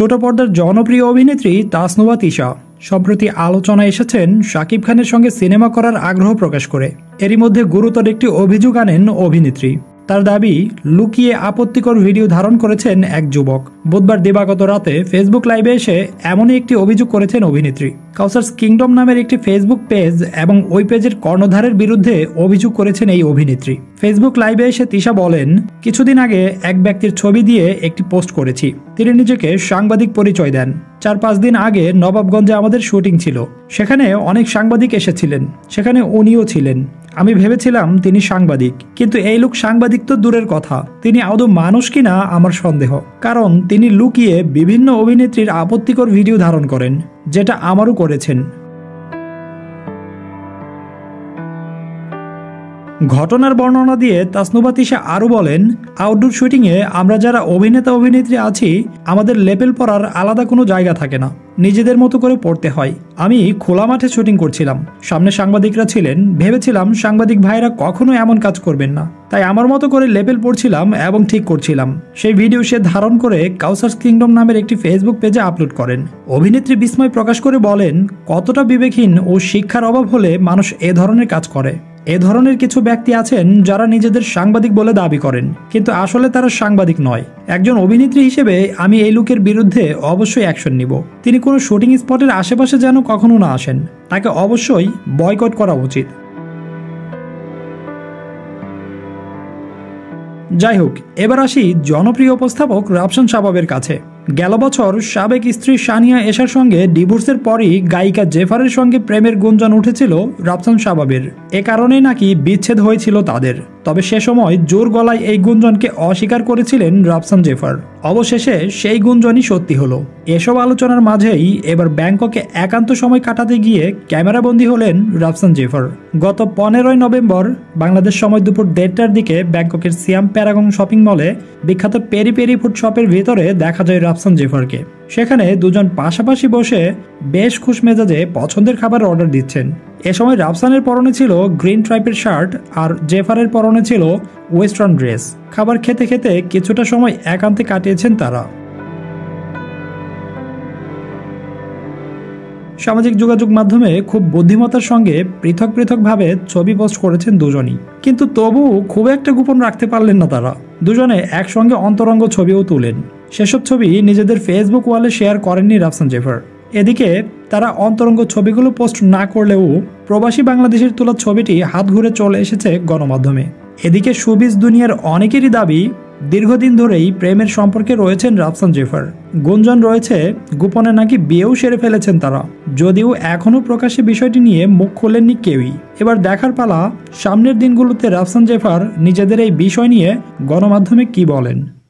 ছোট পর্দার জনপ্রিয় অভিনেত্রী তাসনুভা তিশা সম্প্রতি আলোচনায় এসেছেন শাকিব খানের সঙ্গে সিনেমা করার আগ্রহ প্রকাশ করে। এরই মধ্যে গুরুতর একটি অভিযোগ আনেন অভিনেত্রী। তার দাবি, লুকিয়ে আপত্তিকর ভিডিও ধারণ করেছেন এক যুবক। বুধবার দিবাগত রাতে ফেসবুক লাইভে এসে এমনই একটি অভিযোগ করেছেন অভিনেত্রী। কাউসার্স কিংডম নামের একটি ফেসবুক পেজ এবং ওই পেজের কর্ণধারের বিরুদ্ধে অভিযোগ করেছেন এই অভিনেত্রী। ফেসবুক লাইভে এসে তিশা বলেন, কিছুদিন আগে এক ব্যক্তির ছবি দিয়ে একটি পোস্ট করেছি। তিনি নিজেকে সাংবাদিক পরিচয় দেন। 4-5 দিন আগে নবাবগঞ্জে আমাদের শুটিং ছিল, সেখানে অনেক সাংবাদিক এসেছিলেন, সেখানে উনিও ছিলেন। আমি ভেবেছিলাম তিনি সাংবাদিক, কিন্তু এই লোক সাংবাদিক তো দূরের কথা, তিনি আদৌ মানুষ কিনা আমার সন্দেহ, কারণ তিনি লুকিয়ে বিভিন্ন অভিনেত্রীর আপত্তিকর ভিডিও ধারণ করেন, যেটা আমারও করেছেন। ঘটনার বর্ণনা দিয়ে তাসনুভা তিশা আরও বলেন, আউটডোর শুটিংয়ে আমরা যারা অভিনেতা অভিনেত্রী আছি, আমাদের লেবেল পরার আলাদা কোনো জায়গা থাকে না, নিজেদের মতো করে পড়তে হয়। আমি খোলা মাঠে শুটিং করছিলাম, সামনে সাংবাদিকরা ছিলেন, ভেবেছিলাম সাংবাদিক ভাইরা কখনো এমন কাজ করবেন না, তাই আমার মতো করে লেবেল পড়ছিলাম এবং ঠিক করছিলাম। সেই ভিডিও সে ধারণ করে কাউসার্স কিংডম নামের একটি ফেসবুক পেজে আপলোড করেন। অভিনেত্রী বিস্ময় প্রকাশ করে বলেন, কতটা বিবেকহীন ও শিক্ষার অভাব হলে মানুষ এ ধরনের কাজ করে। এ ধরনের কিছু ব্যক্তি আছেন যারা নিজেদের সাংবাদিক বলে দাবি করেন, কিন্তু আসলে তারা সাংবাদিক নয়। একজন অভিনেত্রী হিসেবে আমি এই লোকের বিরুদ্ধে অবশ্যই অ্যাকশন নিব। তিনি কোনো শুটিং স্পটের আশেপাশে যেন কখনো না আসেন, তাকে অবশ্যই বয়কট করা উচিত। যাই হোক, এবার আসি জনপ্রিয় উপস্থাপক রাফসান শাবাবের কাছে। গেল বছর সাবেক স্ত্রী সানিয়া এশার সঙ্গে ডিভোর্সের পরই গায়িকা জেফারের সঙ্গে প্রেমের গুঞ্জন উঠেছিল রাফসান শাবাবের। এ কারণেই নাকি বিচ্ছেদ হয়েছিল তাদের। তবে সে সময় জোর গলায় এই গুঞ্জনকে অস্বীকার করেছিলেন রাফসান জেফার। অবশেষে সেই গুঞ্জনই সত্যি হলো। এসব আলোচনার মাঝেই এবার ব্যাংককে একান্ত সময় কাটাতে গিয়ে ক্যামেরাবন্দী হলেন রাফসান জেফার। গত 15 নভেম্বর বাংলাদেশ সময় দুপুর 1:30টার দিকে ব্যাংককের সিয়াম প্যারাগন শপিং মলে বিখ্যাত পেরি পেরি ফুড শপের ভিতরে দেখা যায় রাফসান জেফারকে। সেখানে দুজন পাশাপাশি বসে বেশ খুশ মেজাজে পছন্দের খাবার অর্ডার দিচ্ছেন। এ সময় রাফসানের পরনে ছিল গ্রিন ট্রাইপের শার্ট আর জেফারের পরনে ছিল ওয়েস্টার্ন ড্রেস। খাবার খেতে খেতে কিছুটা সময় একান্তে কাটিয়েছেন তারা। সামাজিক যোগাযোগ মাধ্যমে খুব বুদ্ধিমত্তার সঙ্গে পৃথক পৃথকভাবে ছবি পোস্ট করেছেন দুজনই, কিন্তু তবুও খুব একটা গোপন রাখতে পারলেন না তারা। দুজনে একসঙ্গে অন্তরঙ্গ ছবিও তুলেন। সেসব ছবি নিজেদের ফেসবুক ওয়ালে শেয়ার করেননি রাফসান জেফার। এদিকে তারা অন্তরঙ্গ ছবিগুলো পোস্ট না করলেও প্রবাসী বাংলাদেশের তোলা ছবিটি হাত ঘুরে চলে এসেছে গণমাধ্যমে। এদিকে শোবিজ দুনিয়ার অনেকেরই দাবি, দীর্ঘদিন ধরেই প্রেমের সম্পর্কে রয়েছেন রাফসান জেফার। গুঞ্জন রয়েছে গোপনে নাকি বিয়েও সেরে ফেলেছেন তারা, যদিও এখনো প্রকাশ্যে বিষয়টি নিয়ে মুখ খোলেননি কেউই। এবার দেখার পালা, সামনের দিনগুলোতে রাফসান জেফার নিজেদের এই বিষয় নিয়ে গণমাধ্যমে কি বলেন।